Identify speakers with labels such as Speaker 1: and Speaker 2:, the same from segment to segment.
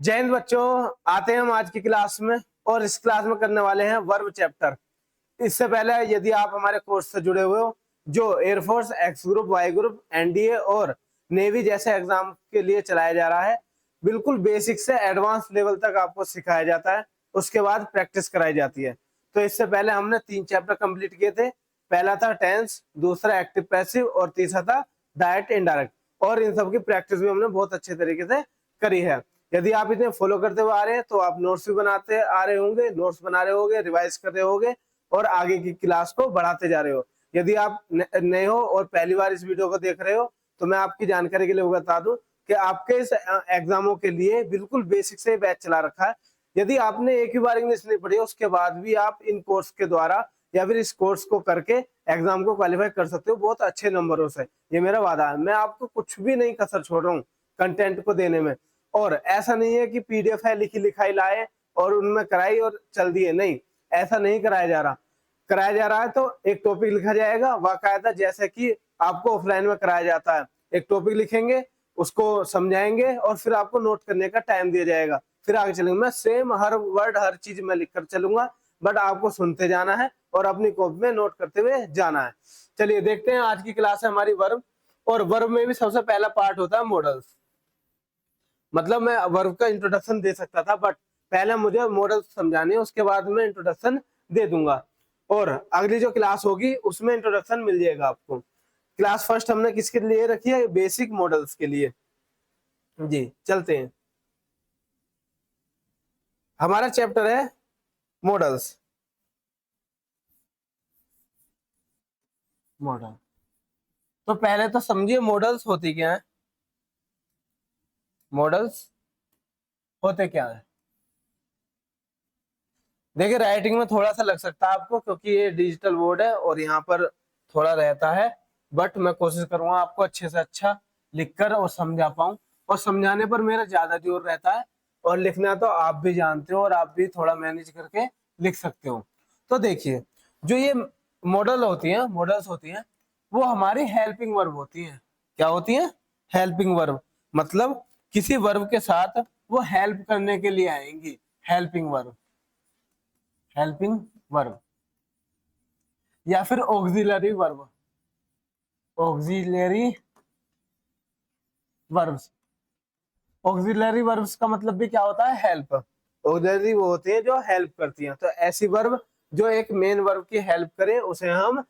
Speaker 1: जय हिंद बच्चों, आते हैं हम आज की क्लास में और इस क्लास में करने वाले हैं वर्ब चैप्टर। इससे पहले यदि आप हमारे कोर्स से जुड़े हुए हो जो air force, X group, Y group, NDA और नेवी जैसे एग्जाम के लिए चलाया जा रहा है, बिल्कुल बेसिक से एडवांस लेवल तक आपको सिखाया जाता है, उसके बाद प्रैक्टिस कराई जाती है। तो इससे पहले हमने 3 चैप्टर कंप्लीट किए थे। पहला था टेंस, दूसरा एक्टिव पैसिव और तीसरा था डायरेक्ट इनडायरेक्ट, और इन सब की प्रैक्टिस भी हमने बहुत अच्छे तरीके से करी है। यदि आप इन्हें फॉलो करते हुए आ रहे हैं तो आप नोट्स भी बनाते आ रहे होंगे, नोट्स बना रहे होंगे, रिवाइज कर रहे होंगे और आगे की क्लास को बढ़ाते जा रहे हो। यदि आप नए हो और पहली बार इस वीडियो को देख रहे हो तो मैं आपकी जानकारी के लिए बता दूं कि आपके इस एग्जामों के लिए बिल्कुल बेसिक से बैच चला रखा है। यदि आपने एक ही बार इंग्लिश नहीं पढ़ी उसके बाद भी आप इन कोर्स के द्वारा या फिर इस कोर्स को करके एग्जाम को क्वालिफाई कर सकते हो बहुत अच्छे नंबरों से। ये मेरा वादा है, मैं आपको कुछ भी नहीं कसर छोड़ रहा हूँ कंटेंट को देने में। और ऐसा नहीं है कि पीडीएफ है लिखी लिखाई लाए और उनमें कराई और चल दिए, नहीं, ऐसा नहीं कराया जा रहा। कराया जा रहा है तो एक टॉपिक लिखा जाएगा बाकायदा, जैसे कि आपको ऑफलाइन में कराया जाता है। एक टॉपिक लिखेंगे, उसको समझाएंगे और फिर आपको नोट करने का टाइम दिया जाएगा, फिर आगे चलेंगे। मैं सेम हर वर्ड हर चीज में लिख कर चलूंगा, बट आपको सुनते जाना है और अपनी कॉपी में नोट करते हुए जाना है। चलिए देखते हैं, आज की क्लास है हमारी वर्ब, और वर्ब में भी सबसे पहला पार्ट होता है मॉडल्स। मतलब मैं वर्ब का इंट्रोडक्शन दे सकता था, बट पहले मुझे मॉडल समझाने, उसके बाद में इंट्रोडक्शन दे दूंगा। और अगली जो क्लास होगी उसमें इंट्रोडक्शन मिल जाएगा आपको। क्लास फर्स्ट हमने किसके लिए रखी है? बेसिक मॉडल्स के लिए। जी चलते हैं, हमारा चैप्टर है मॉडल्स। मॉडल तो पहले तो समझिए मॉडल्स होती क्या है। मॉडल्स होते क्या है? देखिए राइटिंग में थोड़ा सा लग सकता है आपको, क्योंकि ये डिजिटल बोर्ड है और यहाँ पर थोड़ा रहता है, बट मैं कोशिश करूंगा आपको अच्छे से अच्छा लिखकर और समझा पाऊं। और समझाने पर मेरा ज्यादा जोर रहता है, और लिखना तो आप भी जानते हो और आप भी थोड़ा मैनेज करके लिख सकते हो। तो देखिए, जो ये मॉडल होती है, मॉडल्स होती हैं, वो हमारी हेल्पिंग वर्ब होती हैं। क्या होती है? Helping verb. मतलब किसी वर्ब के साथ वो हेल्प करने के लिए आएंगी, हेल्पिंग वर्ब। हेल्पिंग वर्ब या फिर auxiliary verb. Auxiliary verbs. Auxiliary verbs का मतलब भी क्या होता है? हेल्प। ऑक्सिलरी वो होती है जो हेल्प करती हैं, तो ऐसी वर्ब जो एक मेन वर्ब की हेल्प करे उसे हम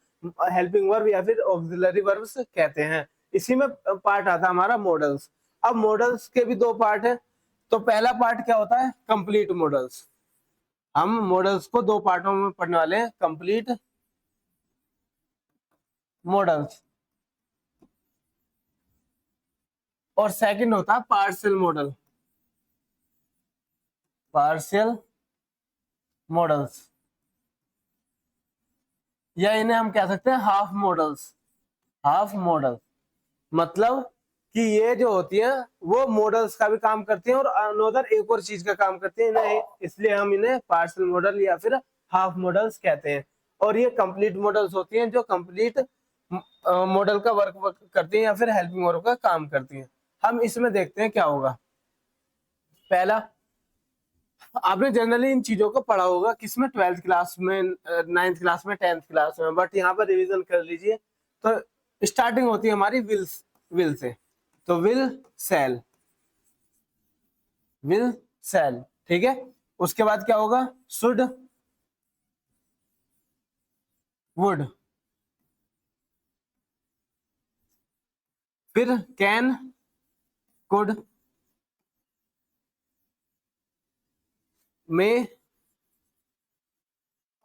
Speaker 1: हेल्पिंग वर्ब या फिर ऑक्सिलरी वर्ब्स कहते हैं। इसी में पार्ट आता है हमारा मॉडल्स। अब मॉडल्स के भी 2 पार्ट है। तो पहला पार्ट क्या होता है? Complete models. हम मॉडल्स को 2 पार्टों में पढ़ने वाले हैं, कंप्लीट मॉडल्स, और सेकंड होता है पार्शियल मॉडल। पार्शियल मॉडल्स, या इन्हें हम कह सकते हैं हाफ मॉडल्स। हाफ मॉडल मतलब कि ये जो होती है वो मॉडल्स का भी काम करती हैं और अनदर एक और चीज का काम करती है इन्हें, इसलिए हम इन्हें पार्शियल मॉडल या फिर हाफ मॉडल्स कहते हैं। और ये कंप्लीट मॉडल्स होती हैं जो कंप्लीट मॉडल का वर्क करती हैं या फिर हेल्पिंग वर्क का काम करती हैं। हम इसमें देखते हैं क्या होगा। पहला, आपने जनरली इन चीजों को पढ़ा होगा किसमें? 12th क्लास में, 9th क्लास में, 10th क्लास में, बट यहाँ पर रिवीजन कर लीजिए। तो स्टार्टिंग होती है हमारी विल से। तो विल सेल, विल सेल, ठीक है। उसके बाद क्या होगा? शुड, वुड, फिर कैन, कुड, मे,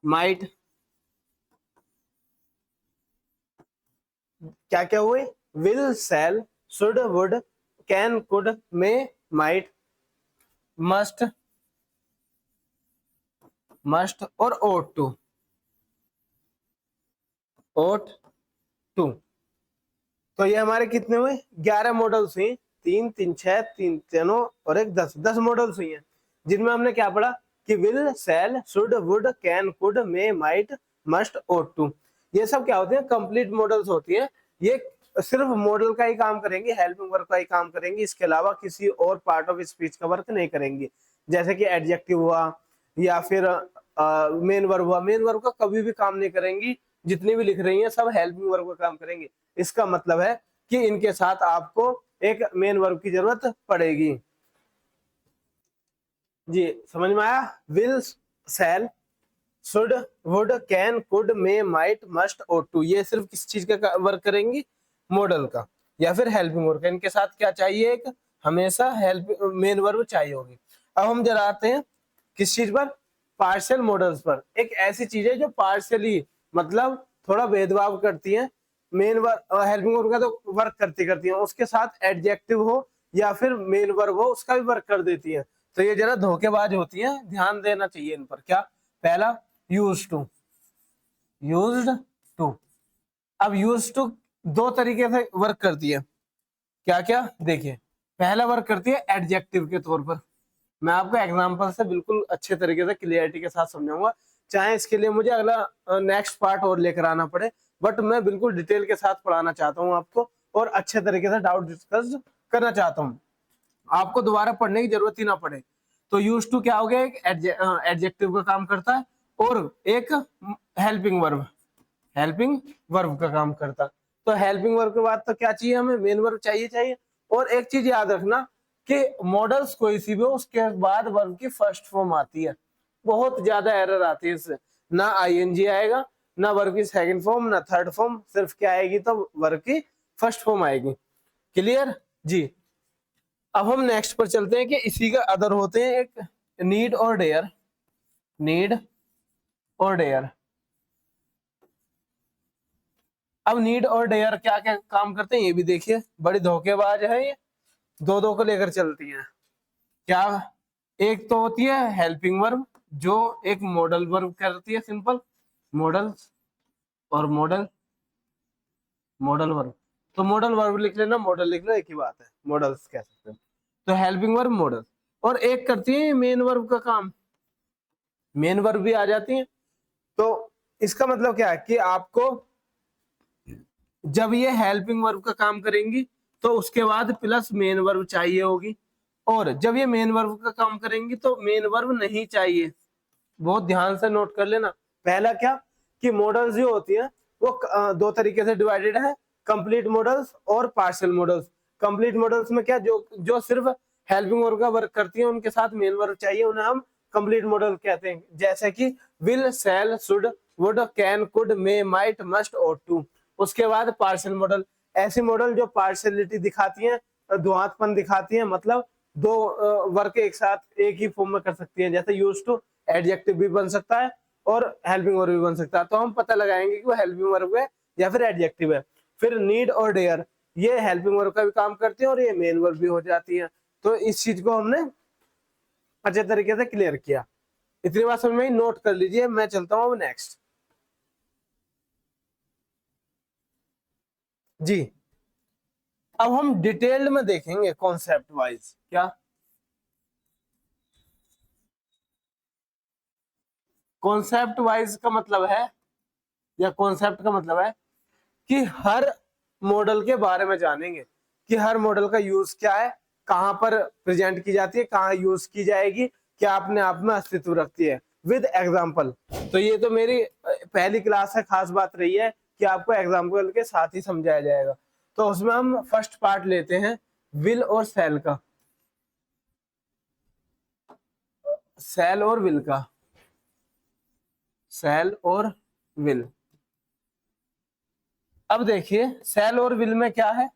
Speaker 1: माइट। क्या क्या हुए? Will, shall, should, would, can, could, may, might, must, must और ओट टू। Oat to. तो ये हमारे कितने हुए? 11 मॉडल्स हुई। 3 3 6 3 तीनों और एक 10 मॉडल्स हुई हैं, जिनमें हमने क्या पढ़ा कि will, shall, should, would, can, could, may, might, must, ought to. ये सब क्या होते हैं? कंप्लीट मॉडल्स होती हैं। ये सिर्फ मॉडल का ही काम करेंगी, हेल्पिंग वर्ब का ही काम करेंगी, इसके अलावा किसी और पार्ट ऑफ स्पीच का वर्क नहीं करेंगी। जैसे कि एडजेक्टिव हुआ या फिर मेन वर्ब हुआ, मेन वर्ब का कभी भी काम नहीं करेंगी, जितनी भी लिख रही हैं सब हेल्पिंग वर्ब का काम करेंगी। इसका मतलब है कि इनके साथ आपको एक मेन वर्ब की जरूरत पड़ेगी। जी समझ में आया? Will, shall, should, would, can, could, may, might, must, ought to, ये सिर्फ किस चीज का वर्क करेंगी? मॉडल का या फिर हेल्पिंग वर्ब का। इनके साथ क्या चाहिए? एक हमेशा हेल्प मेन वर्ब चाहिए होगी। अब हम जरा आते हैं किस चीज पर? पार्शियल मॉडल्स पर। एक ऐसी चीज है जो पार्शियली मतलब थोड़ा भेदभाव करती है, मेन वर्ब हेल्पिंग वर्ब का तो वर्क करती करती है, उसके साथ एडजेक्टिव हो या फिर मेन वर्ब हो उसका भी वर्क कर देती है। तो ये जरा धोखेबाज होती है, ध्यान देना चाहिए इन पर। क्या? पहला यूज्ड टू, यूज्ड टू। अब यूज्ड टू दो तरीके से वर्क करती है। क्या क्या? देखिए, पहला वर्क करती है एडजेक्टिव के तौर पर। मैं आपको एग्जांपल से बिल्कुल अच्छे तरीके से क्लियरिटी के साथ समझाऊंगा, चाहे इसके लिए मुझे अगला नेक्स्ट पार्ट और लेकर आना पड़े, बट मैं बिल्कुल डिटेल के साथ पढ़ाना चाहता हूँ आपको और अच्छे तरीके से डाउट डिस्कस करना चाहता हूँ, आपको दोबारा पढ़ने की जरूरत ही ना पड़े। तो यूज टू क्या हो गया? एक एडजेक्टिव का काम करता है और एक हेल्पिंग वर्ब, हेल्पिंग वर्ब का काम करता। तो हेल्पिंग वर्ब के बाद तो क्या चाहिए हमें? मेन वर्ब चाहिए। और एक चीज याद रखना कि मॉडल्स कोई सी भी हो उसके बाद वर्ब की फर्स्ट फॉर्म आती है। बहुत ज्यादा एरर आती है इससे, ना आईएनजी आएगा, ना वर्ब की सेकंड फॉर्म, ना थर्ड फॉर्म, सिर्फ क्या आएगी? तो वर्ब की फर्स्ट फॉर्म आएगी। क्लियर जी? अब हम नेक्स्ट पर चलते हैं कि इसी का अदर होते हैं एक नीड और डेयर, नीड और डेयर। अब नीड और डेयर क्या क्या काम करते हैं ये भी देखिए, बड़ी धोखेबाज है ये, दो दो को लेकर चलती हैं। क्या? एक तो होती है हेल्पिंग वर्ब जो एक मॉडल वर्ब करती है, सिंपल मॉडल, और मॉडल मॉडल वर्ब। तो मॉडल वर्ब लिख लेना, मॉडल लिख लो, एक ही बात है, मॉडल्स कह सकते हैं। तो हेल्पिंग वर्ब मॉडल, और एक करती है मेन वर्ब का काम, मेन वर्ब भी आ जाती है। तो इसका मतलब क्या है कि आपको जब ये हेल्पिंग वर्ब का काम करेंगी तो उसके बाद प्लस मेन वर्ब चाहिए होगी, और जब ये मेन वर्ब का काम करेंगी तो मेन वर्ब नहीं चाहिए। बहुत ध्यान से नोट कर लेना। पहला क्या कि मॉडल्स जो होती हैं वो दो तरीके से डिवाइडेड है, कंप्लीट मॉडल्स और पार्शियल मॉडल्स। कंप्लीट मॉडल्स में क्या, जो जो सिर्फ हेल्पिंग वर्ब का वर्क करती है उनके साथ मेन वर्ब चाहिए, उन्हें हम कंप्लीट मॉडल कहते हैं। जैसे कि will, shall, should, would, can, could, may, might, must, ought to। उसके बाद पार्शियल मॉडल, ऐसी मॉडल जो पार्शियलिटी दिखाती है, द्वंद्वपन दिखाती है, मतलब दो वर्क एक साथ एक ही फॉर्म में कर सकती है। जैसे यूज टू एडजेक्टिव भी बन सकता है और हेल्पिंग वर्ब भी बन सकता है, तो हम पता लगाएंगे कि वो हेल्पिंग वर्ब है या फिर एडजेक्टिव है। फिर नीड और डेयर, ये हेल्पिंग वर्ब का भी काम करती है और ये मेन वर्ब भी हो जाती है। तो इस चीज को हमने अच्छे तरीके से क्लियर किया। इतनी बात समझ में नोट कर लीजिए। मैं चलता हूँ अब नेक्स्ट। जी अब हम डिटेल्ड में देखेंगे कॉन्सेप्ट वाइज। क्या? कॉन्सेप्ट वाइज का मतलब है, या कॉन्सेप्ट का मतलब है कि हर मॉडल के बारे में जानेंगे कि हर मॉडल का यूज क्या है, कहां पर प्रेजेंट की जाती है, कहां यूज की जाएगी, क्या अपने आप में अस्तित्व रखती है, विद एग्जांपल। तो ये तो मेरी पहली क्लास है, खास बात रही है कि आपको एग्जांपल के साथ ही समझाया जाएगा। तो उसमें हम फर्स्ट पार्ट लेते हैं विल और सेल का, सेल और विल का, सेल और विल। अब देखिए सेल और विल में क्या है।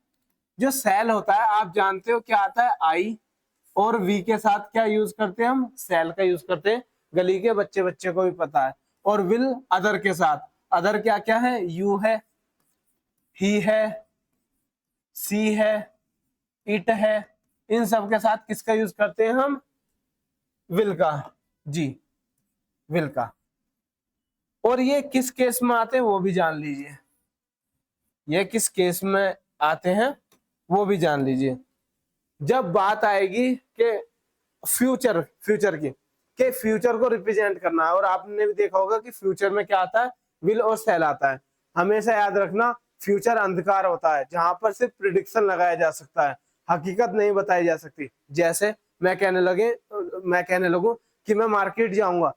Speaker 1: जो सेल होता है आप जानते हो क्या आता है, आई, और वी के साथ क्या यूज करते हैं हम? सेल का यूज करते हैं, गली के बच्चे बच्चे को भी पता है। और विल अदर के साथ, अदर क्या क्या है? यू है, ही है, सी है, इट है, इन सब के साथ किसका यूज करते हैं हम? विल का। जी विल का। और ये किस केस में आते हैं वो भी जान लीजिए, ये किस केस में आते हैं वो भी जान लीजिए। जब बात आएगी कि फ्यूचर, फ्यूचर की, के फ्यूचर को रिप्रेजेंट करना है, और आपने भी देखा होगा कि फ्यूचर में क्या आता है? विल और सेल आता है। हमेशा याद रखना फ्यूचर अंधकार होता है, जहां पर सिर्फ प्रिडिक्शन लगाया जा सकता है, हकीकत नहीं बताई जा सकती। जैसे मैं कहने लगूं कि मैं मार्केट जाऊंगा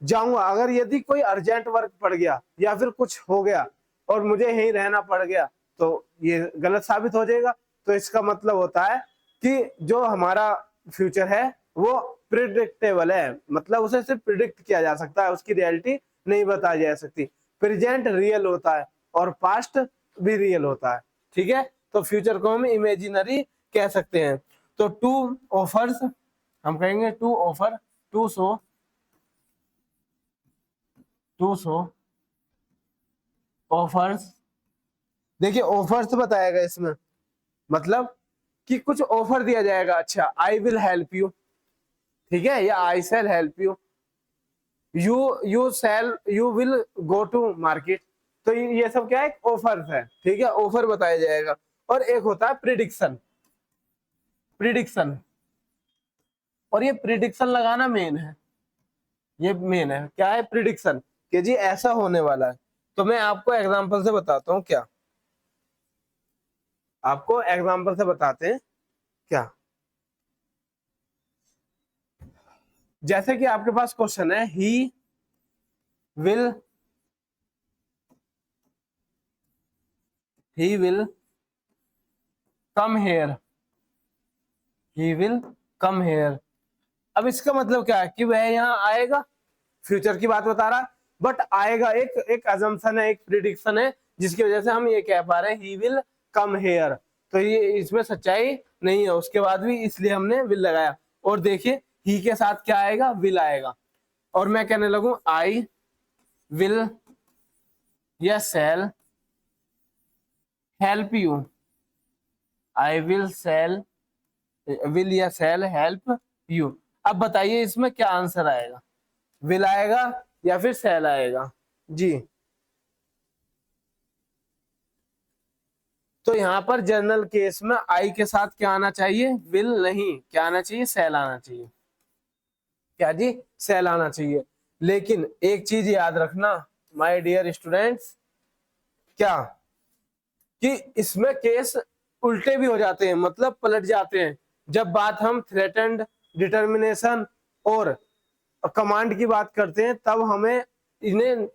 Speaker 1: जाऊंगा अगर यदि कोई अर्जेंट वर्क पड़ गया या फिर कुछ हो गया और मुझे यहीं रहना पड़ गया, तो ये गलत साबित हो जाएगा। तो इसका मतलब होता है कि जो हमारा फ्यूचर है वो प्रिडिक्टेबल है, मतलब उसे सिर्फ प्रिडिक्ट किया जा सकता है, उसकी रियलिटी नहीं बताई जा सकती। प्रेजेंट रियल होता है और पास्ट भी रियल होता है, ठीक है। तो फ्यूचर को हम इमेजिनरी कह सकते हैं। तो टू ऑफर्स, हम कहेंगे to offer, to show offers. देखिए ऑफर्स बताएगा इसमें, मतलब कि कुछ ऑफर दिया जाएगा। अच्छा, आई विल हेल्प यू, ठीक है, या I shall help you, you will go to market. तो ये सब क्या है, ऑफर्स है, ठीक है, ऑफर बताया जाएगा। और एक होता है प्रिडिक्शन, प्रिडिक्शन, और ये प्रिडिक्शन लगाना मेन है, ये मेन है। क्या है प्रिडिक्शन, कि जी ऐसा होने वाला है। तो मैं आपको एग्जांपल से बताता हूँ क्या, आपको एग्जांपल से बताते हैं क्या। जैसे कि आपके पास क्वेश्चन है, he will come here, he will come here. अब इसका मतलब क्या है कि वह यहाँ आएगा, फ्यूचर की बात बता रहा, बट आएगा, एक एक अजम्पशन है, एक प्रिडिक्शन है, जिसकी वजह से हम ये कह पा रहे हैं ही विल कम हेयर। तो ये इसमें सच्चाई नहीं है, उसके बाद भी इसलिए हमने विल लगाया। और देखिए ही के साथ क्या आएगा, विल आएगा। और मैं कहने लगूं आई विल या shall help you, I will या सेल हेल्प यू। अब बताइए इसमें क्या आंसर आएगा, विल आएगा या फिर सेल आएगा जी। तो यहाँ पर जनरल केस में आई के साथ क्या आना चाहिए, विल नहीं, क्या आना चाहिए, सेल आना चाहिए। क्या जी, सेल आना चाहिए। लेकिन एक चीज याद रखना माय डियर स्टूडेंट्स, क्या कि इसमें केस उल्टे भी हो जाते हैं, मतलब पलट जाते हैं। जब बात हम थ्रेटेंड, डिटर्मिनेशन और कमांड की बात करते हैं, तब हमें इन्हें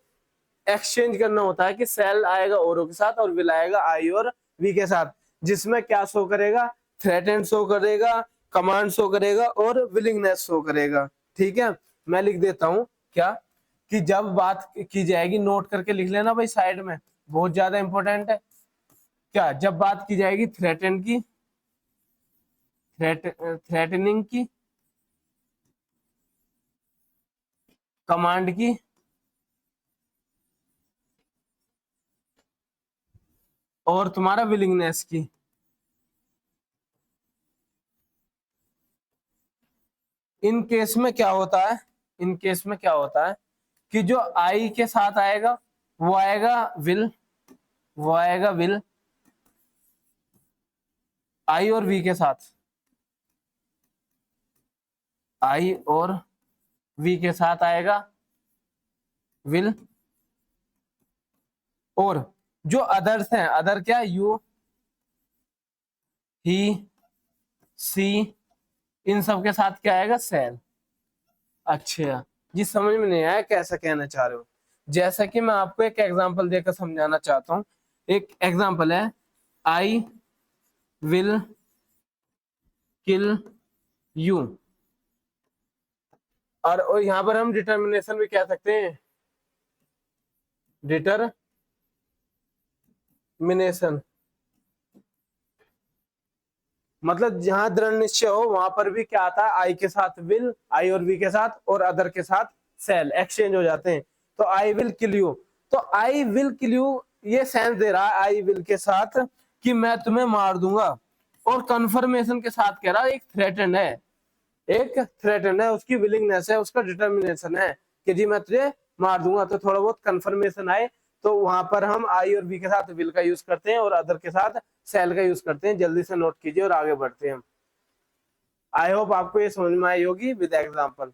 Speaker 1: एक्सचेंज करना होता है कि सेल आएगा ओरो के साथ और विल आएगा आई और वी के साथ, जिसमें क्या शो करेगा, थ्रेटेंड शो करेगा, कमांड शो करेगा और विलिंगनेस शो करेगा, ठीक है। मैं लिख देता हूं क्या, कि जब बात की जाएगी, नोट करके लिख लेना भाई साइड में, बहुत ज्यादा इंपॉर्टेंट है। क्या, जब बात की जाएगी थ्रेटेंड की, थ्रेटनिंग की, कमांड की और तुम्हारा विलिंगनेस की, इन केस में क्या होता है, इन केस में क्या होता है कि जो आई के साथ आएगा वो आएगा विल, वो आएगा विल, आई और वी के साथ, आई और वी के साथ आएगा विल। और जो अदर्स हैं, अदर क्या, यू, ही, सी, इन सब के साथ क्या आएगा, सेल। अच्छा जी, समझ में नहीं आया कैसा कहना चाह रहे हो। जैसा कि मैं आपको एक एग्जांपल देकर समझाना चाहता हूँ। एक एग्जांपल है, आई विल किल यू। और यहाँ पर हम डिटर्मिनेशन भी कह सकते हैं, डिटरमिनेशन, मतलब जहां दृढ़ निश्चय हो वहां पर भी क्या आता है, आई के साथ विल, आई और वी के साथ और अदर के साथ सेल एक्सचेंज हो जाते हैं। तो आई विल किल यू, तो आई विल किल यू ये सेंस दे रहा है आई विल के साथ कि मैं तुम्हें मार दूंगा, और कंफर्मेशन के साथ कह रहा है, एक थ्रेटन है, एक थ्रेटन है, उसकी विलिंगनेस है, उसका डिटर्मिनेशन है कि जी मैं तुझे मार दूंगा। तो थोड़ा बहुत कंफर्मेशन आए तो वहां पर हम आई और बी के साथ विल का यूज करते हैं और अदर के साथ सेल का यूज करते हैं। जल्दी से नोट कीजिए और आगे बढ़ते हैं। आई होप आपको ये समझ में आई होगी विद एग्जांपल।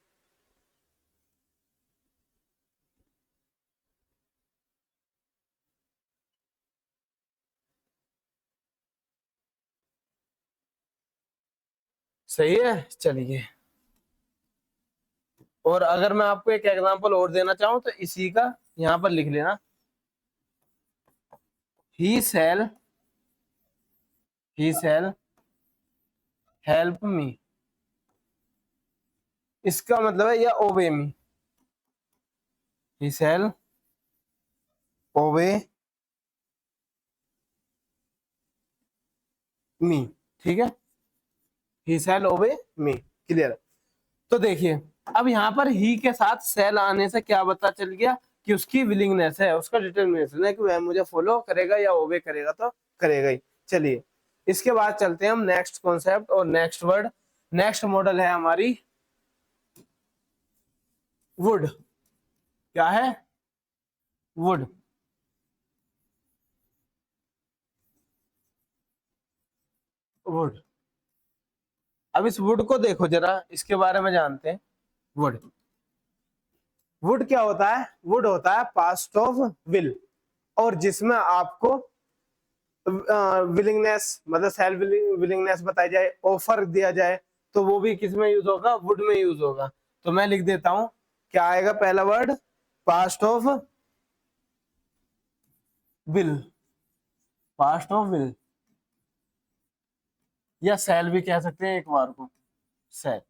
Speaker 1: सही है, चलिए। और अगर मैं आपको एक एग्जांपल और देना चाहूं तो इसी का यहां पर लिख लेना, ही शैल हेल्प मी, इसका मतलब है या ओबे मी, ही शैल ओबे मी, ठीक है, ही शैल ओबे मी, क्लियर। तो देखिए अब यहाँ पर ही के साथ सेल आने से क्या पता चल गया कि उसकी विलिंगनेस है, उसका डिटर्मिनेशन है कि वह मुझे फॉलो करेगा या ओबे करेगा, तो करेगा ही। चलिए इसके बाद चलते हैं हम नेक्स्ट कॉन्सेप्ट और नेक्स्ट वर्ड। नेक्स्ट मॉडल है हमारी वुड। क्या है? वुड। वुड। अब इस वुड को देखो जरा, इसके बारे में जानते हैं। वुड, वुड क्या होता है? वुड होता है पास्ट ऑफ विल, और जिसमें आपको विलिंगनेस मतलब सेल्फ विलिंगनेस बताई जाए, ऑफर दिया जाए, तो वो भी किस में यूज होगा? वुड में यूज होगा। तो मैं लिख देता हूं, क्या आएगा पहला word? Past of will, past of will, या सेल भी कह सकते हैं एक बार को, सेल।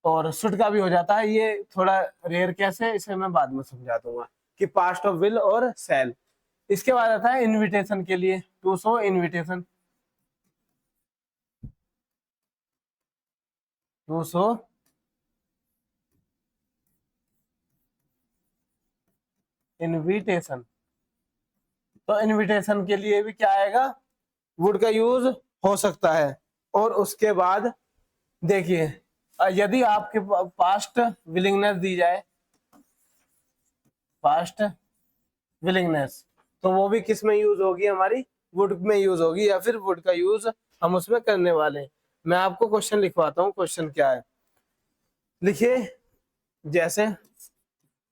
Speaker 1: और शुड का भी हो जाता है, ये थोड़ा रेयर कैसे, इसे मैं बाद में समझा दूंगा कि पास्ट ऑफ विल और सेल। इसके बाद आता है इनविटेशन के लिए, to show invitation, to show invitation. तो इनविटेशन के लिए भी क्या आएगा? वुड का यूज हो सकता है। और उसके बाद देखिए, यदि आपके पास्ट विलिंगनेस दी जाए, पास्ट विलिंगनेस, तो वो भी किस में यूज होगी? हमारी वुड में यूज होगी, या फिर वुड का यूज हम उसमें करने वाले हैं। मैं आपको क्वेश्चन लिखवाता हूँ, क्वेश्चन क्या है लिखिए। जैसे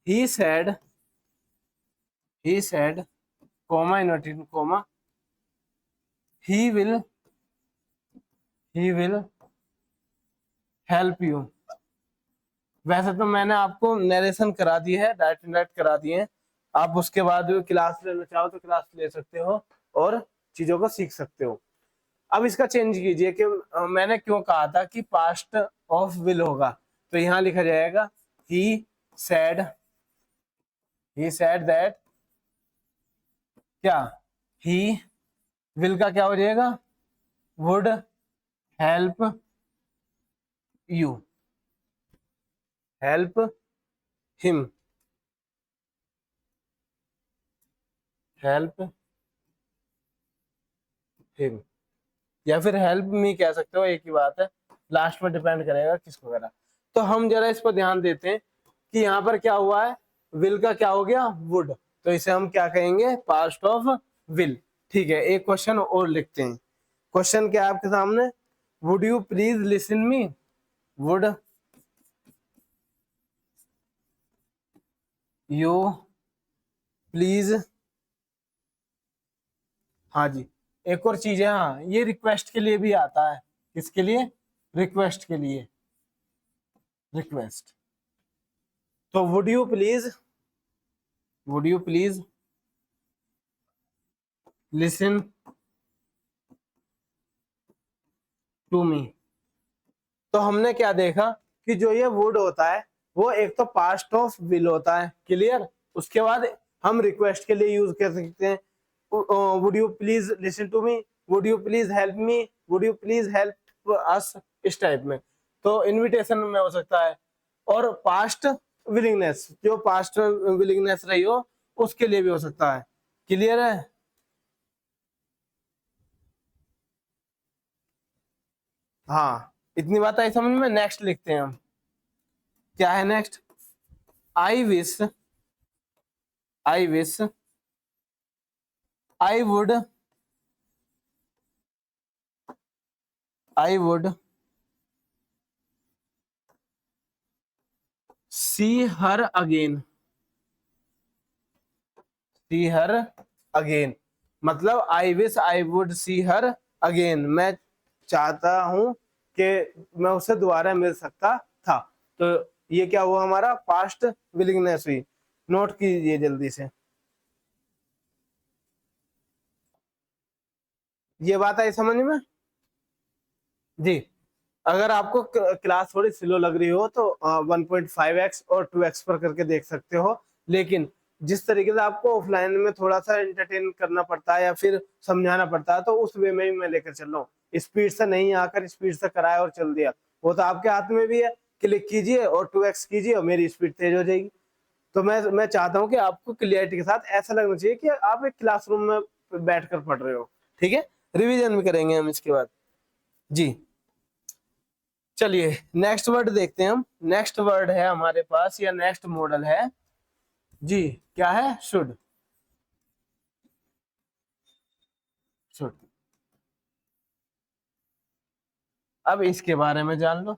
Speaker 1: he said comma inverted comma, he will help you. वैसे तो मैंने आपको नरेशन करा दी है, डायरेक्ट इनडायरेक्ट करा दिए हैं। आप उसके बाद क्लास लेना चाहो तो क्लास ले सकते हो और चीजों को सीख सकते हो। अब इसका चेंज कीजिए कि मैंने क्यों कहा था कि पास्ट ऑफ विल होगा, तो यहाँ लिखा जाएगा ही सेड दैट, क्या? ही विल का क्या हो जाएगा? Would help you, help him, help him, या फिर हेल्प मी कह सकते हो, एक ही बात है। लास्ट में डिपेंड करेगा किसको करा। तो हम जरा इस पर ध्यान देते हैं कि यहाँ पर क्या हुआ है, विल का क्या हो गया? वुड। तो इसे हम क्या कहेंगे? Past of will. ठीक है, एक क्वेश्चन और लिखते हैं। क्वेश्चन क्या है आपके सामने? Would you please listen me, would you please, हाँ जी। एक और चीज है, हाँ, ये रिक्वेस्ट के लिए भी आता है। किसके लिए? रिक्वेस्ट के लिए, रिक्वेस्ट। तो would you please listen to me. तो हमने क्या देखा कि जो ये वुड होता है वो एक तो पास्ट ऑफ विल होता है, क्लियर। उसके बाद हम रिक्वेस्ट के लिए यूज कर सकते हैं, would you please listen to me, would you please help me, would you please help us, इस टाइप में। तो इनविटेशन में हो सकता है। और पास्ट विलिंगनेस, जो पास्ट विलिंगनेस रही हो उसके लिए भी हो सकता है, क्लियर है। हाँ, इतनी बात आई समझ में। नेक्स्ट लिखते हैं हम, क्या है next? I wish I wish I would see her again, see her again. मतलब I wish I would see her again, मैं चाहता हूं कि मैं उसे दोबारा मिल सकता था। तो ये क्या हुआ, हमारा पास्ट विलिंगनेस हुई। नोट कीजिए जल्दी से। ये बात आई समझ में? जी। अगर आपको क्लास थोड़ी स्लो लग रही हो तो 1.5x और 2x पर करके देख सकते हो। लेकिन जिस तरीके से आपको ऑफलाइन में थोड़ा सा एंटरटेन करना पड़ता है या फिर समझाना पड़ता है, तो उस वे में ही मैं लेकर चल रहा हूँ। स्पीड से नहीं आकर स्पीड से कराया और चल दिया, वो तो आपके हाथ में भी है। क्लिक कीजिए और 2x कीजिए और मेरी स्पीड तेज हो जाएगी। तो मैं चाहता हूँ कि आपको क्लियरिटी के साथ ऐसा लगना चाहिए कि आप एक क्लासरूम में बैठकर पढ़ रहे हो। ठीक है, रिवीजन भी करेंगे हम इसके बाद। जी चलिए नेक्स्ट वर्ड देखते हैं हम। नेक्स्ट वर्ड है हमारे पास, या नेक्स्ट मॉडल है जी, क्या है? शुड। शुड। अब इसके बारे में जान लो।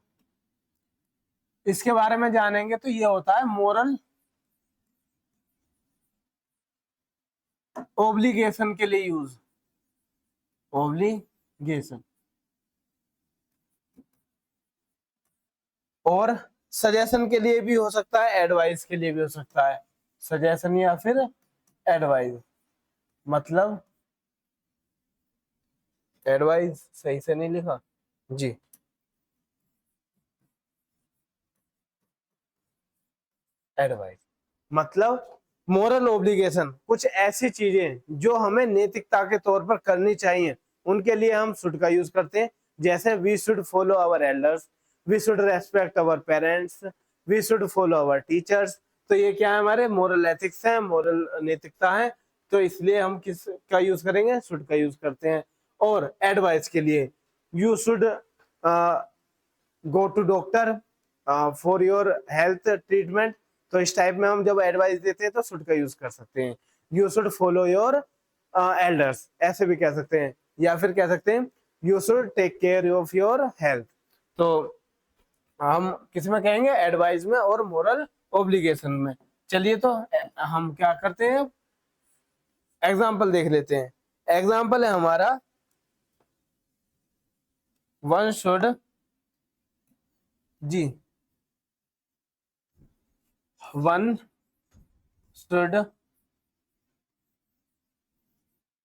Speaker 1: इसके बारे में जानेंगे तो ये होता है मोरल ओब्लिगेशन के लिए यूज। ओब्लिगेशन और सजेशन के लिए भी हो सकता है, एडवाइस के लिए भी हो सकता है। सजेशन या फिर एडवाइस, मतलब एडवाइस सही से नहीं लिखा जी। एडवाइस मतलब मोरल ओब्लिगेशन, कुछ ऐसी चीजें जो हमें नैतिकता के तौर पर करनी चाहिए, उनके लिए हम शुड का यूज करते हैं। जैसे we should follow our elders, we should respect our parents, we should follow our teachers. तो ये क्या है, हमारे मोरल एथिक्स है, मोरल नैतिकता है। तो इसलिए हम किस का यूज करेंगे? शुड का यूज करते हैं। और एडवाइस के लिए you should go to doctor for your health treatment. तो इस टाइप में हम जब एडवाइस देते हैं तो शुड का यूज कर सकते हैं। You should follow your elders, ऐसे भी कह सकते हैं। या फिर कह सकते हैं you should take care of your health. तो हम किस में कहेंगे? एडवाइस में और मोरल ओब्लिगेशन में। चलिए तो हम क्या करते हैं, एग्जाम्पल देख लेते हैं। एग्जाम्पल है हमारा वन शुड जी, one should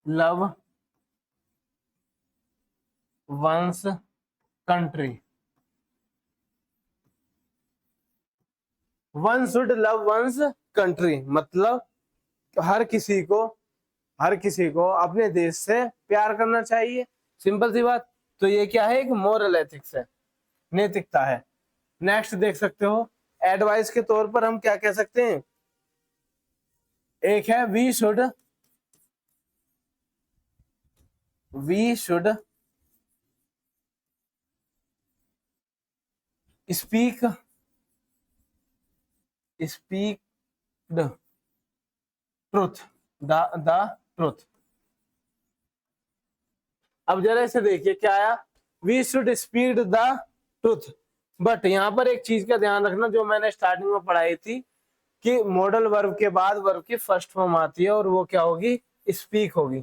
Speaker 1: love one's country. One should love one's country मतलब हर किसी को अपने देश से प्यार करना चाहिए। सिंपल सी बात। तो ये क्या है? एक मोरल एथिक्स है, नैतिकता है। नेक्स्ट देख सकते हो, एडवाइस के तौर पर हम क्या कह सकते हैं? एक है we should speak speak the truth, the truth. अब जरा इसे देखिए, क्या आया? We should speak the truth. But यहाँ पर एक चीज का ध्यान रखना, जो मैंने स्टार्टिंग में पढ़ाई थी, कि मॉडल वर्ब के बाद वर्ब की फर्स्ट फॉर्म आती है और वो क्या होगी? स्पीक होगी।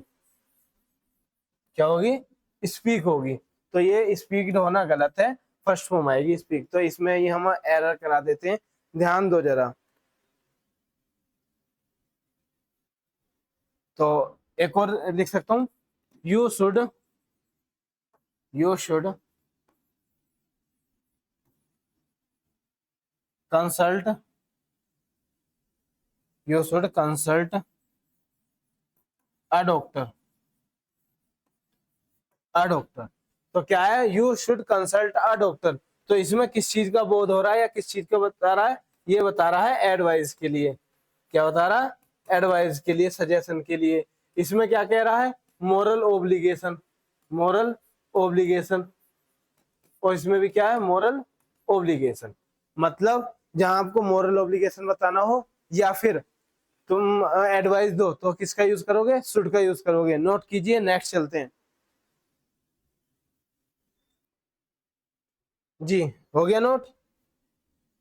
Speaker 1: क्या होगी? स्पीक होगी। तो ये स्पीक्ड होना गलत है, फर्स्ट फॉर्म आएगी स्पीक। तो इसमें ये हम एरर करा देते हैं, ध्यान दो जरा। तो एक और लिख सकता हूं, you should consult a doctor. A doctor तो क्या है? You should consult a doctor. तो इसमें किस चीज का बोध हो रहा है या किस चीज का बता रहा है? ये बता रहा है एडवाइस के लिए। क्या बता रहा है? एडवाइस के लिए, सजेशन के लिए। इसमें क्या कह रहा है? Moral obligation, moral obligation. और इसमें भी क्या है? Moral obligation. मतलब जहां आपको मोरल ओब्लिगेशन बताना हो या फिर तुम एडवाइस दो, तो किसका यूज करोगे? शुड का यूज करोगे। नोट कीजिए, नेक्स्ट चलते हैं जी। हो गया नोट?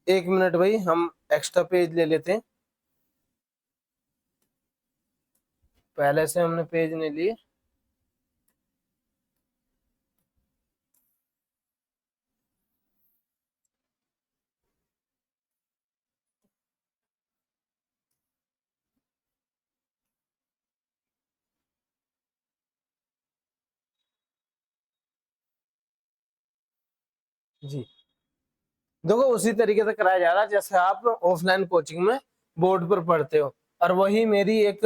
Speaker 1: एक मिनट भाई, हम एक्स्ट्रा पेज ले लेते हैं। पहले से हमने पेज नहीं लिए। जी देखो उसी तरीके से कराया जा रहा है जैसे आप ऑफलाइन कोचिंग में बोर्ड पर पढ़ते हो, और वही मेरी एक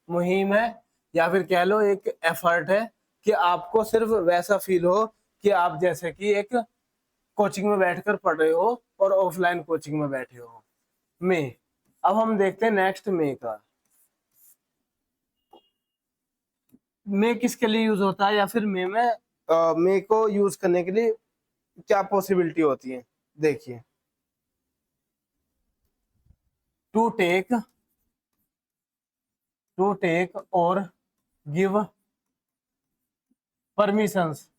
Speaker 1: मुहिम है या फिर कह लो एक एफर्ट है कि आपको सिर्फ वैसा फील हो कि आप जैसे कि एक कोचिंग में बैठकर पढ़ रहे हो और ऑफलाइन कोचिंग में बैठे हो। मे अब हम देखते हैं नेक्स्ट मे का। मे किसके लिए यूज होता है या फिर मे में मे को यूज करने के लिए क्या पॉसिबिलिटी होती है। देखिए, टू टेक और गिव परमिशंस।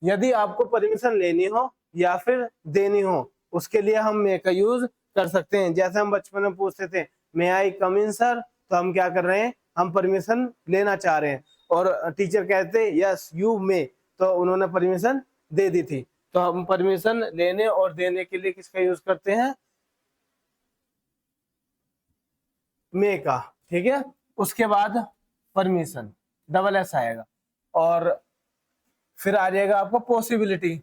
Speaker 1: यदि आपको परमिशन लेनी हो या फिर देनी हो उसके लिए हम मे का यूज कर सकते हैं। जैसे हम बचपन में पूछते थे मे आई कम इन सर, तो हम क्या कर रहे हैं, हम परमिशन लेना चाह रहे हैं और टीचर कहते यस यू मे, तो उन्होंने परमिशन दे दी थी। तो हम परमिशन लेने और देने के लिए किसका यूज करते हैं, मे का। ठीक है, उसके बाद परमिशन डबल एस आएगा और फिर आ जाएगा आपको possibility.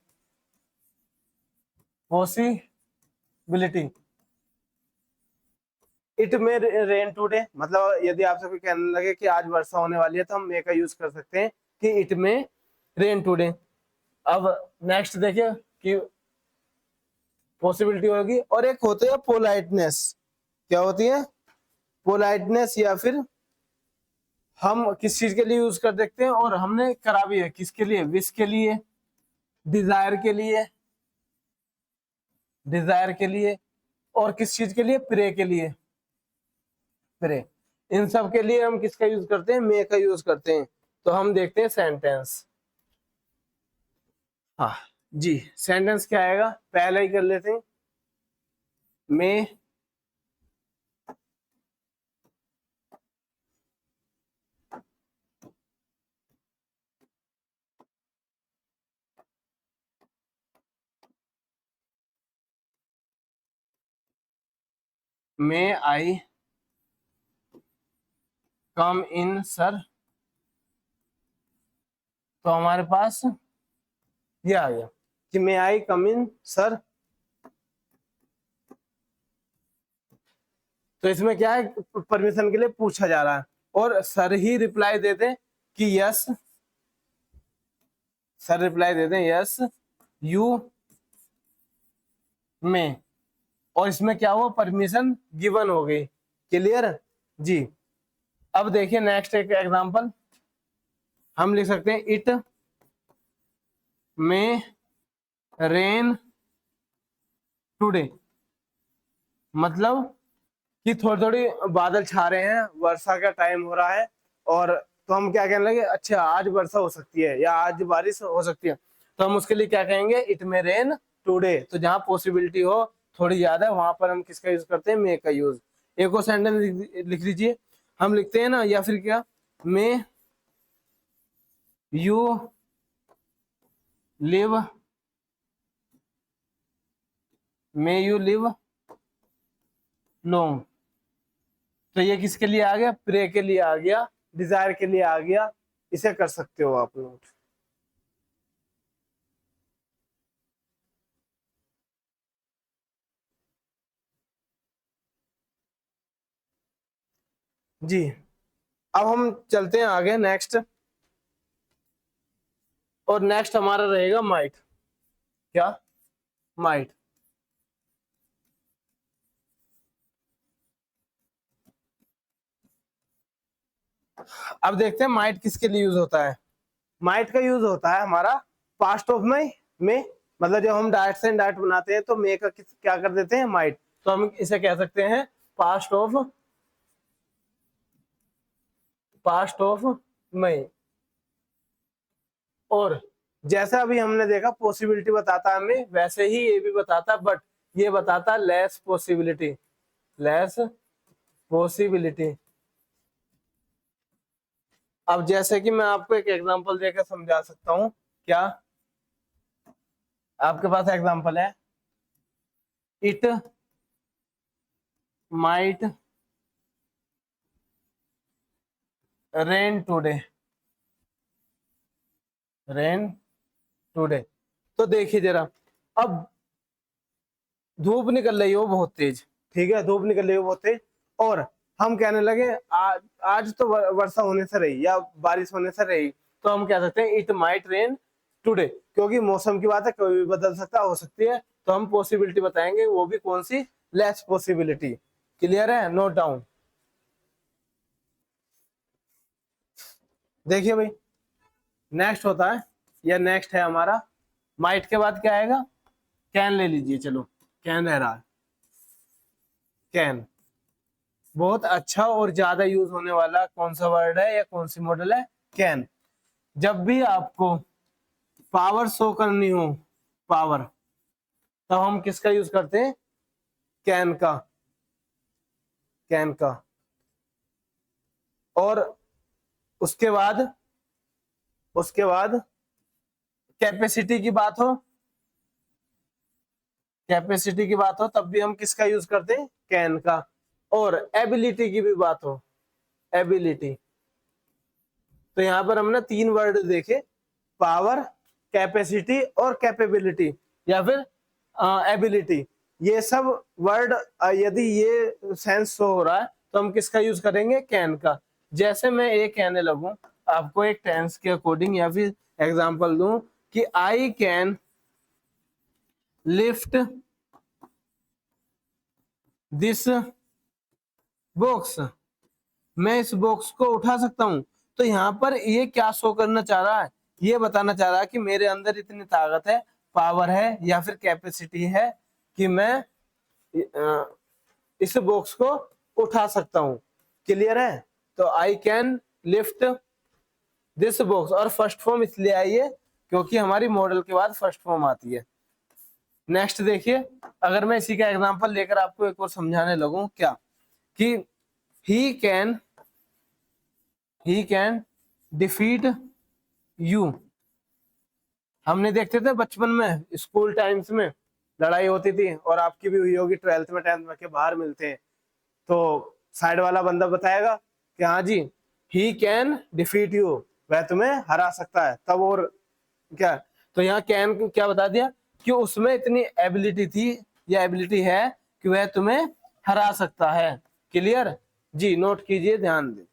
Speaker 1: It may rain today, मतलब यदि आपसे कोई कहने लगे कि आज वर्षा होने वाली है तो हम मे का यूज कर सकते हैं कि इट मे रेन टूडे। अब नेक्स्ट देखिए कि पॉसिबिलिटी होगी और एक होती है पोलाइटनेस। क्या होती है, पोलाइटनेस, या फिर हम किस चीज के लिए यूज कर देखते हैं और हमने करा भी है किसके लिए, विश के लिए, डिजायर के लिए, और किस चीज के लिए, प्रे के लिए, प्रे। इन सब के लिए हम किसका यूज करते हैं, मे का यूज करते हैं। तो हम देखते हैं सेंटेंस। हाँ जी, सेंटेंस क्या आएगा पहले ही कर लेते हैं। मे आई कम इन सर, तो हमारे पास ये आ गया कि मे आई कम इन सर। तो इसमें क्या है, परमिशन के लिए पूछा जा रहा है और सर ही रिप्लाई देते हैं कि यस, सर रिप्लाई देते हैं यस यू में, और इसमें क्या हुआ, परमिशन गिवन हो गई। क्लियर जी। अब देखिए नेक्स्ट एक एग्जांपल हम लिख सकते हैं, इट में रेन टुडे, मतलब कि थोड़ी थोड़ी बादल छा रहे हैं, वर्षा का टाइम हो रहा है, और तो हम क्या कहने लगे, अच्छा आज वर्षा हो सकती है या आज बारिश हो सकती है, तो हम उसके लिए क्या कहेंगे, इट में रेन टुडे। तो जहां पॉसिबिलिटी हो थोड़ी ज्यादा वहां पर हम किसका यूज करते हैं, मे का यूज। एक और सेंटेंस लिख लीजिए, हम लिखते हैं ना, या फिर क्या, may you live, may you live long. तो ये किसके लिए आ गया, प्रे के लिए आ गया, डिजायर के लिए आ गया। इसे कर सकते हो आप लोग। जी अब हम चलते हैं आगे नेक्स्ट, और नेक्स्ट हमारा रहेगा माइट। क्या, माइट। अब देखते हैं माइट किसके लिए यूज होता है। माइट का यूज होता है हमारा पास्ट ऑफ में, मतलब जब हम डायरेक्ट से डायरेक्ट बनाते हैं तो मे का क्या कर देते हैं, माइट। तो हम इसे कह सकते हैं पास्ट ऑफ मई। और जैसा अभी हमने देखा पॉसिबिलिटी बताता है हमें, वैसे ही ये भी बताता, बट ये बताता लेस पॉसिबिलिटी, लेस पॉसिबिलिटी। अब जैसे कि मैं आपको एक एग्जांपल देकर समझा सकता हूं। क्या, आपके पास एग्जांपल है, it might rain today. Rain today. तो देखिए जरा, अब धूप निकल रही हो बहुत तेज, ठीक है, धूप निकल रही हो बहुत तेज, और हम कहने लगे आज तो वर्षा होने से रही या बारिश होने से रही, तो हम कह सकते हैं इट माइट रेन टुडे, क्योंकि मौसम की बात है, कभी भी बदल सकता, हो सकती है। तो हम पॉसिबिलिटी बताएंगे, वो भी कौन सी, लेस पॉसिबिलिटी। क्लियर है, नोट डाउन। देखिए भाई, नेक्स्ट होता है, या नेक्स्ट है हमारा, माइट के बाद क्या आएगा, कैन ले लीजिए, चलो कैन रह रहा है, कैन बहुत अच्छा और ज्यादा यूज होने वाला कौन सा वर्ड है या कौन सी मॉडल है, कैन। जब भी आपको पावर शो करनी हो, पावर, तो हम किसका यूज करते हैं, कैन का, कैन का। और उसके बाद कैपेसिटी की बात हो, कैपेसिटी की बात हो, तब भी हम किसका यूज करते हैं, कैन का। और एबिलिटी की भी बात हो, एबिलिटी, तो यहां पर हमने 3 वर्ड देखे, पावर, कैपेसिटी और कैपेबिलिटी, या फिर एबिलिटी। ये सब वर्ड यदि ये सेंस शो हो रहा है, तो हम किसका यूज करेंगे, कैन का। जैसे मैं ये कहने लगूं आपको एक टेंस के अकॉर्डिंग, या फिर एग्जांपल दूं कि I can lift this box, मैं इस बॉक्स को उठा सकता हूं। तो यहाँ पर ये क्या शो करना चाह रहा है, ये बताना चाह रहा है कि मेरे अंदर इतनी ताकत है, पावर है, या फिर कैपेसिटी है कि मैं इस बॉक्स को उठा सकता हूं। क्लियर है, तो I can lift this box, और फर्स्ट फॉर्म इसलिए आई है क्योंकि हमारी मॉडल के बाद फर्स्ट फॉर्म आती है। नेक्स्ट देखिए, अगर मैं इसी का एग्जांपल लेकर आपको एक और समझाने लगूं, क्या कि ही कैन डिफीट यू। हमने देखते थे बचपन में, स्कूल टाइम्स में लड़ाई होती थी, और आपकी भी हुई होगी 12th में 10th में, के बाहर मिलते हैं तो साइड वाला बंदा बताएगा कि हाँ जी, ही कैन डिफीट यू, वह तुम्हें हरा सकता है। तब और क्या, तो यहाँ कैन को क्या बता दिया कि उसमें इतनी एबिलिटी थी या एबिलिटी है कि वह तुम्हें हरा सकता है। क्लियर जी, नोट कीजिए, ध्यान दें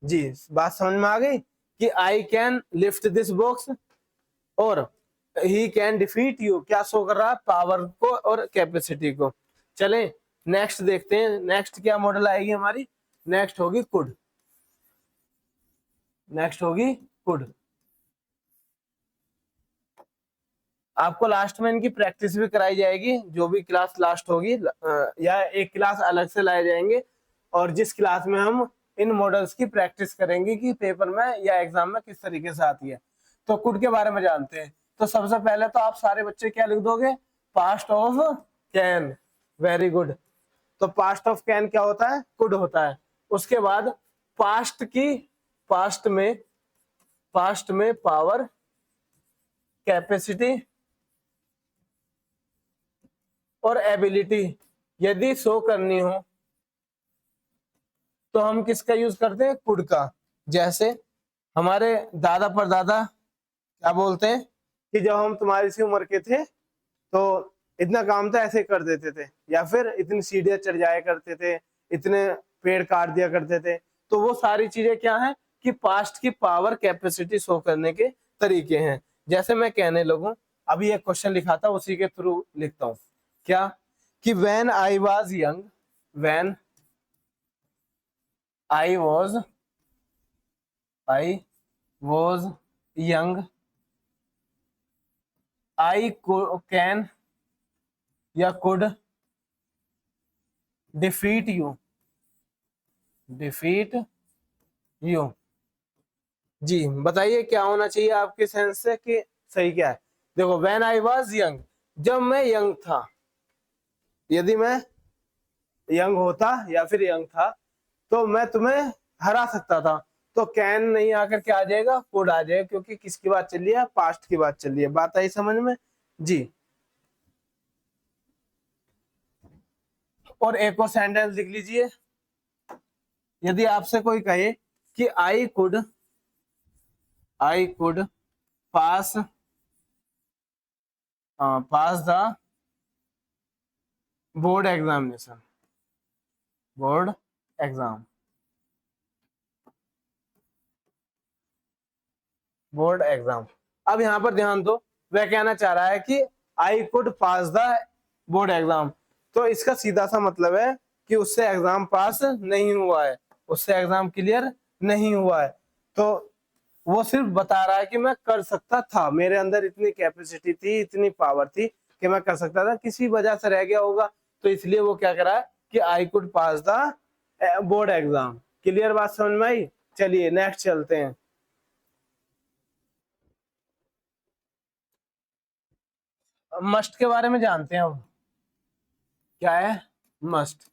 Speaker 1: जी। बात समझ में आ गई कि I can lift this box और ही कैन डिफीट यू, क्या शो कर रहा है, पावर को और कैपेसिटी को। चले नेक्स्ट देखते हैं, नेक्स्ट क्या मॉडल आएगी हमारी, नेक्स्ट होगी कुड, नेक्स्ट होगी कुड। आपको लास्ट में इनकी प्रैक्टिस भी कराई जाएगी, जो भी क्लास लास्ट होगी, या एक क्लास अलग से लाए जाएंगे, और जिस क्लास में हम इन मॉडल्स की प्रैक्टिस करेंगे कि पेपर में या एग्जाम में किस तरीके से आती है। तो कुड के बारे में जानते हैं। तो सबसे पहले तो आप सारे बच्चे क्या लिख दोगे, past of can, very good. तो पास्ट ऑफ कैन क्या होता है, कुड होता है। उसके बाद पास्ट में पावर, कैपेसिटी और एबिलिटी यदि शो करनी हो, तो हम किसका यूज करते हैं, कुड का। जैसे हमारे दादा परदादा क्या बोलते हैं कि जब हम तुम्हारी सी उम्र के थे तो इतना काम तो ऐसे कर देते थे, या फिर इतनी सीढ़ियां चढ़ जाया करते थे, इतने पेड़ काट दिया करते थे। तो वो सारी चीजें क्या है कि पास्ट की पावर कैपेसिटी शो करने के तरीके हैं। जैसे मैं कहने लगूं, अभी एक क्वेश्चन लिखा था, उसी के थ्रू लिखता हूं, क्या कि when I was young, when I was young, I can या could defeat you, जी बताइए क्या होना चाहिए आपके सेंस से कि सही क्या है। देखो, when I was young, जब मैं यंग था, यदि मैं यंग होता या फिर यंग था, तो मैं तुम्हें हरा सकता था। तो कैन नहीं आकर क्या आ जाएगा, कुड आ जाएगा, क्योंकि किसकी बात चल रही है, पास्ट की बात चल रही है। बात आई समझ में जी। और एक और सेंटेंस लिख लीजिए, यदि आपसे कोई कहे कि I could I could pass pass the board examination, board exam, board exam. अब यहाँ पर ध्यान दो, वह कहना चाह रहा है कि I could pass the board exam, तो इसका सीधा सा मतलब है कि उससे एग्जाम पास नहीं हुआ है, उससे एग्जाम क्लियर नहीं हुआ है। तो वो सिर्फ बता रहा है कि मैं कर सकता था, मेरे अंदर इतनी कैपेसिटी थी, इतनी पावर थी कि मैं कर सकता था, किसी वजह से रह गया होगा, तो इसलिए वो क्या करा है कि I could pass the board exam. Clear बात समझ में आई? चलिए नेक्स्ट चलते हैं। मस्ट के बारे में जानते हैं अब, क्या है मस्ट।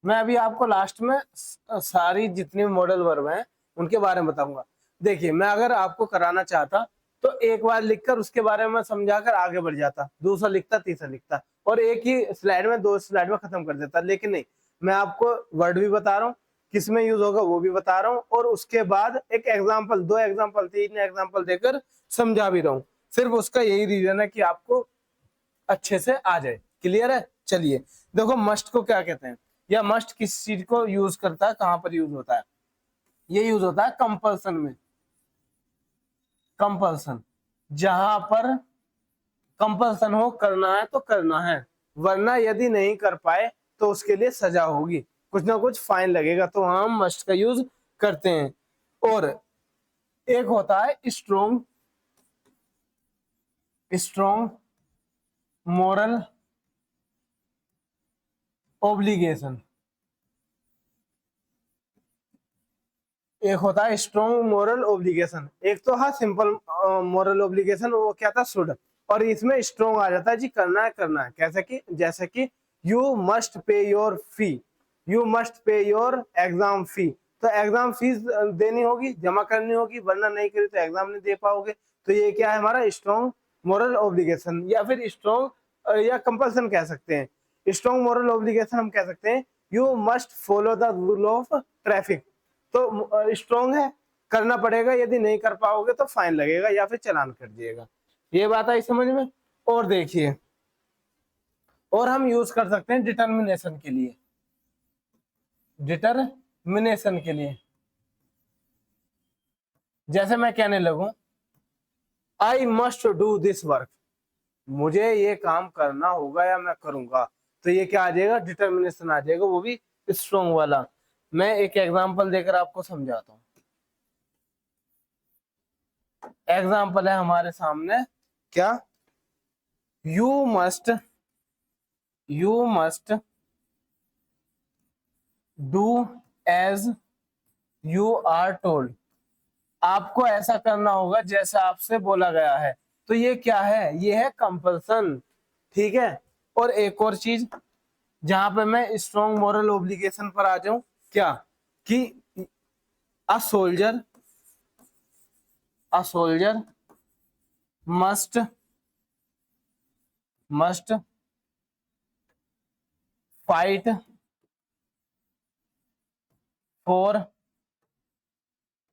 Speaker 1: मैं अभी आपको लास्ट में सारी जितनी मॉडल वर्ब हैं उनके बारे में बताऊंगा। देखिए, मैं अगर आपको कराना चाहता तो एक बार लिखकर उसके बारे में समझाकर आगे बढ़ जाता, दूसरा लिखता, तीसरा लिखता, और एक ही स्लाइड में, दो स्लाइड में खत्म कर देता। लेकिन नहीं, मैं आपको वर्ड भी बता रहा हूँ, किस में यूज होगा वो भी बता रहा हूँ, और उसके बाद एक एग्जाम्पल, दो एग्जाम्पल, तीन एग्जाम्पल देकर समझा भी रहा हूँ। सिर्फ उसका यही रीजन है कि आपको अच्छे से आ जाए। क्लियर है? चलिए देखो, मस्ट को क्या कहते हैं, या मस्ट किस चीज को यूज करता है, कहां पर यूज होता है? ये यूज होता है कंपल्सन में। कंपल्सन, जहां पर कंपल्सन हो, करना है तो करना है, वरना यदि नहीं कर पाए तो उसके लिए सजा होगी, कुछ ना कुछ फाइन लगेगा, तो हम मस्ट का यूज करते हैं। और एक होता है स्ट्रोंग, स्ट्रोंग मोरल ओब्लिगेशन। एक होता है स्ट्रॉन्ग मोरल ओब्लिगेशन, एक तो है सिंपल मोरल ओब्लिगेशन, वो क्या था, शुड, और इसमें स्ट्रॉन्ग आ जाता है जी, करना है करना है। कैसे कि, जैसे कि you must pay your fee, you must pay your exam फी, तो एग्जाम फीस देनी होगी, जमा करनी होगी, वरना नहीं करी तो एग्जाम नहीं दे पाओगे। तो ये क्या है हमारा स्ट्रॉन्ग मोरल ओब्लिगेशन, या फिर स्ट्रॉन्ग या कंपल्सन कह सकते हैं। स्ट्रॉन्ग मोरल ओब्लिगेशन हम कह सकते हैं you must follow the rule of traffic, तो स्ट्रॉन्ग है, करना पड़ेगा, यदि नहीं कर पाओगे तो फाइन लगेगा या फिर चालान कर दिएगा। ये बात आई समझ में? और देखिए, और हम यूज कर सकते हैं डिटर्मिनेशन के लिए, डिटर्मिनेशन के लिए, जैसे मैं कहने लगूं I must do this work, मुझे ये काम करना होगा या मैं करूंगा, तो ये क्या आ जाएगा, डिटर्मिनेशन आ जाएगा, वो भी स्ट्रॉन्ग वाला। मैं एक एग्जांपल देकर आपको समझाता हूँ। एग्जाम्पल है हमारे सामने, क्या, you must, you must do as you are told, आपको ऐसा करना होगा जैसा आपसे बोला गया है। तो ये क्या है, ये है कंपल्सन। ठीक है? और एक और चीज, जहां पे मैं स्ट्रॉन्ग मोरल ओब्लिगेशन पर आ जाऊं, क्या, कि a soldier, a soldier must, must fight for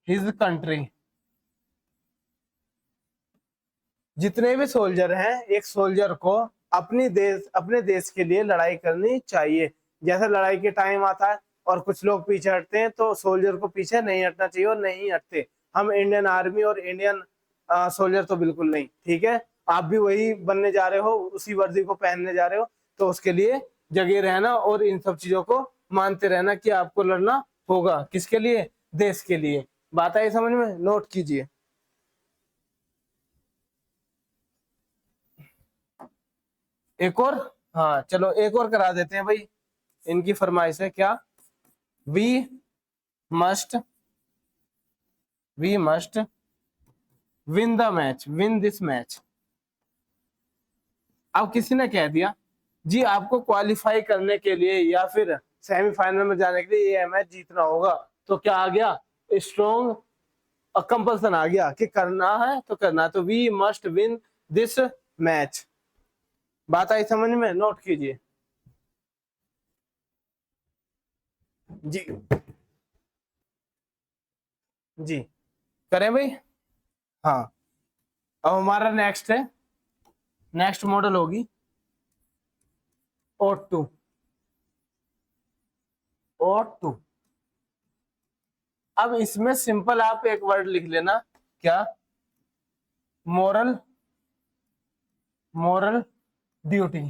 Speaker 1: his country, जितने भी सोल्जर हैं, एक सोल्जर को अपने देश के लिए लड़ाई करनी चाहिए। जैसे लड़ाई के टाइम आता है और कुछ लोग पीछे हटते हैं, तो सोल्जर को पीछे नहीं हटना चाहिए, और नहीं हटते। हम इंडियन आर्मी और इंडियन सोल्जर तो बिल्कुल नहीं। ठीक है? आप भी वही बनने जा रहे हो, उसी वर्दी को पहनने जा रहे हो, तो उसके लिए जगे रहना और इन सब चीजों को मानते रहना कि आपको लड़ना होगा, किसके लिए, देश के लिए। बात आई समझ में? नोट कीजिए। एक और, हाँ चलो एक और करा देते हैं भाई, इनकी फरमाइश है, क्या, we must, we must win the match, win this match. अब किसी ने कह दिया जी आपको क्वालिफाई करने के लिए या फिर सेमीफाइनल में जाने के लिए ये मैच जीतना होगा, तो क्या आ गया, स्ट्रॉन्ग कंपल्सन आ गया कि करना है तो करना है, तो we must win this match. बात आई समझ में? नोट कीजिए जी। जी करें भाई। हाँ, अब हमारा नेक्स्ट है, नेक्स्ट मॉडल होगी O2। O2, अब इसमें सिंपल आप एक वर्ड लिख लेना, क्या? Moral, moral duty.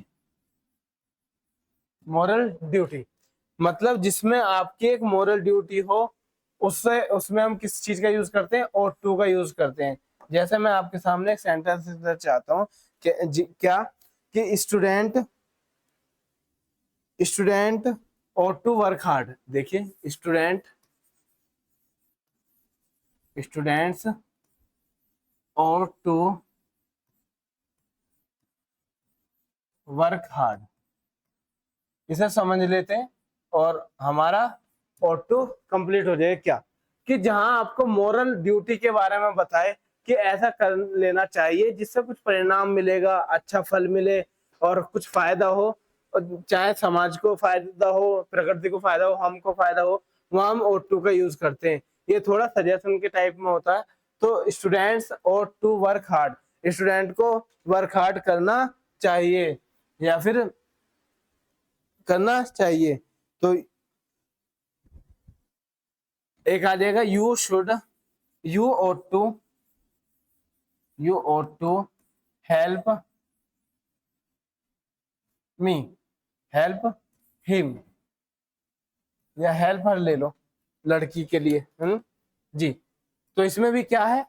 Speaker 1: Moral duty मतलब जिसमें आपकी एक मोरल ड्यूटी हो, उससे उसमें हम किस चीज का यूज करते हैं? O2 का यूज करते हैं। जैसे मैं आपके सामने एक सेंटेंस चाहता हूँ कि क्या कि student, student O2 work hard. देखिए student, students O2 work hard, इसे समझ लेते हैं और हमारा O2 कंप्लीट हो जाएगा। क्या कि जहां आपको मोरल ड्यूटी के बारे में बताए कि ऐसा कर लेना चाहिए जिससे कुछ परिणाम मिलेगा, अच्छा फल मिले और कुछ फायदा हो, और चाहे समाज को फायदा हो, प्रकृति को फायदा हो, हमको फायदा हो, वहां हम O2 का यूज करते हैं। ये थोड़ा सजेशन के टाइप में होता है। तो students O2 work hard, student को वर्क हार्ड करना चाहिए या फिर करना चाहिए। तो एक आ जाएगा you should, you ought to, you ought to help me, help him, या हेल्प हर ले लो, लड़की के लिए। जी, तो इसमें भी क्या है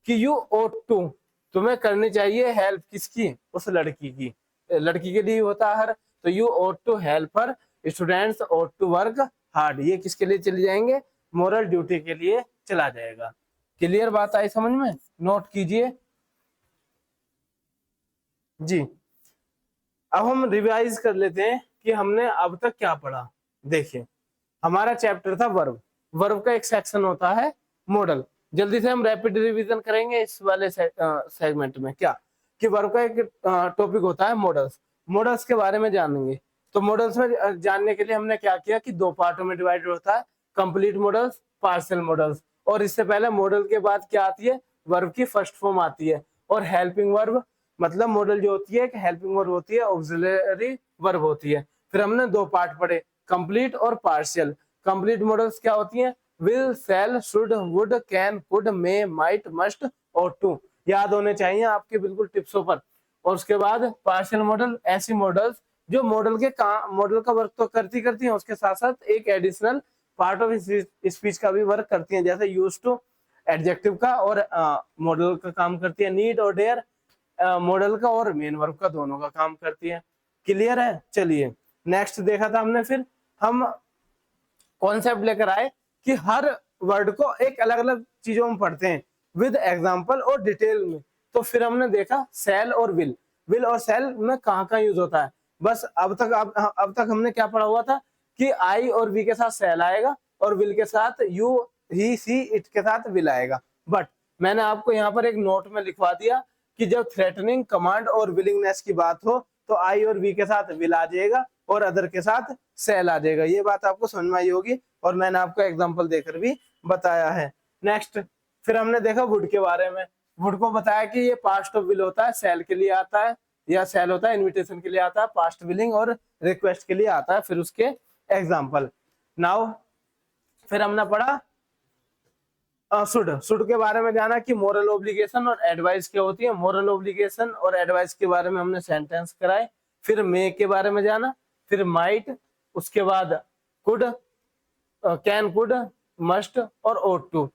Speaker 1: कि यू ought to, तुम्हें करनी चाहिए हेल्प, किसकी? उस लड़की की। लड़की के लिए होता है हर, तो you ought to help her, students ought to work hard, ये किसके लिए चले जाएंगे? मोरल ड्यूटी के लिए चला जाएगा। क्लियर बात आई समझ में? नोट कीजिए जी। अब हम रिवाइज कर लेते हैं कि हमने अब तक क्या पढ़ा। देखिए हमारा चैप्टर था वर्ब, वर्ब का एक सेक्शन होता है मॉडल। जल्दी से हम रैपिड रिवीजन करेंगे इस वाले सेगमेंट में। क्या कि वर्ब का एक टॉपिक होता है मॉडल्स, मॉडल्स के बारे में जानेंगे। तो मॉडल्स में जानने के लिए हमने क्या किया कि दो पार्टों में डिवाइडेड होता है, कंप्लीट मॉडल्स, पार्शियल मॉडल्स। और इससे पहले मॉडल के बाद क्या आती है? वर्ब की फर्स्ट फॉर्म आती है। और हेल्पिंग वर्ब मतलब मॉडल जो होती है एक हेल्पिंग वर्ब होती है, ऑक्सिलरी वर्ब होती है। फिर हमने दो पार्ट पढ़े, कंप्लीट और पार्शियल। कंप्लीट मॉडल्स क्या होती हैं? Will, shall, should, would, can, could, may, might, must ought to, याद होने चाहिए आपके बिल्कुल टिप्सों पर। और उसके बाद पार्शियल मॉडल ऐसी मॉडल्स जो मॉडल के मॉडल का वर्क तो करती करती हैं, उसके साथ साथ एक एडिशनल पार्ट ऑफ स्पीच का भी वर्क करती हैं, जैसे यूज टू एडजेक्टिव का और मॉडल का काम करती है, नीड और डेयर मॉडल का और मेन वर्ब का दोनों का काम करती है। क्लियर है? चलिए नेक्स्ट देखा था हमने, फिर हम कॉन्सेप्ट लेकर आए कि हर वर्ड को एक अलग अलग चीजों में पढ़ते हैं विद एग्जांपल और डिटेल में। तो फिर हमने देखा सेल और विल और सेल में कहाँ यूज होता है। बस अब तक हमने क्या पढ़ा हुआ था कि आई और वी के साथ सेल आएगा और विल के साथ यू, ही, सी, इट के साथ विल आएगा। बट मैंने आपको यहाँ पर एक नोट में लिखवा दिया कि जब थ्रेटनिंग, कमांड और विलिंगनेस की बात हो तो आई और वी के साथ विल आ जाएगा और अदर के साथ सेल आ जाएगा। ये बात आपको समझ में आई होगी और मैंने आपको एग्जांपल देकर भी बताया है। नेक्स्ट फिर हमने देखा वुड के बारे में। वुड को बताया कि ये पास्ट ऑफ विल होता है, सेल के लिए आता है, या सेल होता है इनविटेशन के लिए आता है, पास्ट विलिंग और रिक्वेस्ट के लिए आता है। फिर उसके एग्जाम्पल। नाउ फिर हमने पढ़ा शुड के बारे में जाना कि मोरल ओब्लिगेशन और एडवाइस क्या होती है। मोरल ओब्लिगेशन और एडवाइस के बारे में हमने सेंटेंस कराए। फिर मे के बारे में जाना, फिर माइट, उसके बाद कुड, कैन, कुड, मस्ट और ought to।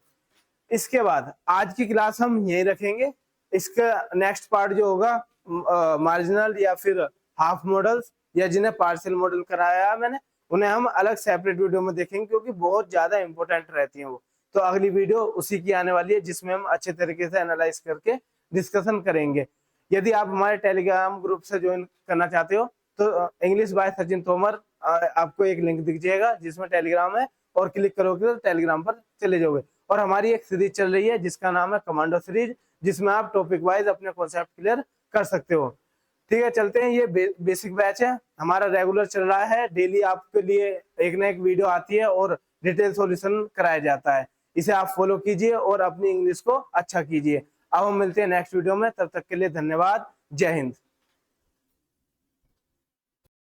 Speaker 1: इसके बाद आज की क्लास हम यही रखेंगे। इसका नेक्स्ट पार्ट जो होगा मार्जिनल या फिर हाफ मॉडल्स या जिन्हें पार्शियल मॉडल कराया है मैंने, उन्हें हम अलग सेपरेट वीडियो में देखेंगे क्योंकि बहुत ज्यादा इंपॉर्टेंट रहती हैं वो। तो अगली वीडियो उसी की आने वाली है जिसमें हम अच्छे तरीके से एनालाइज करके डिस्कशन करेंगे। यदि आप हमारे टेलीग्राम ग्रुप से ज्वाइन करना चाहते हो तो इंग्लिश बाय सचिन तोमर आपको एक लिंक दिख जाएगा जिसमें टेलीग्राम है, और क्लिक करोगे तो टेलीग्राम पर चले जाओगे। और हमारी एक सीरीज चल रही है जिसका नाम है कमांडो सीरीज, जिसमें आप टॉपिक वाइज अपने कॉन्सेप्ट क्लियर कर सकते हो। ठीक है, चलते हैं। ये बेसिक बैच है हमारा, रेगुलर चल रहा है। डेली आपके लिए एक ना एक वीडियो आती है और डिटेल सॉल्यूशन कराया जाता है। इसे आप फॉलो कीजिए और अपनी इंग्लिश को अच्छा कीजिए। अब हम मिलते हैं नेक्स्ट वीडियो में, तब तक के लिए धन्यवाद। जय हिंद।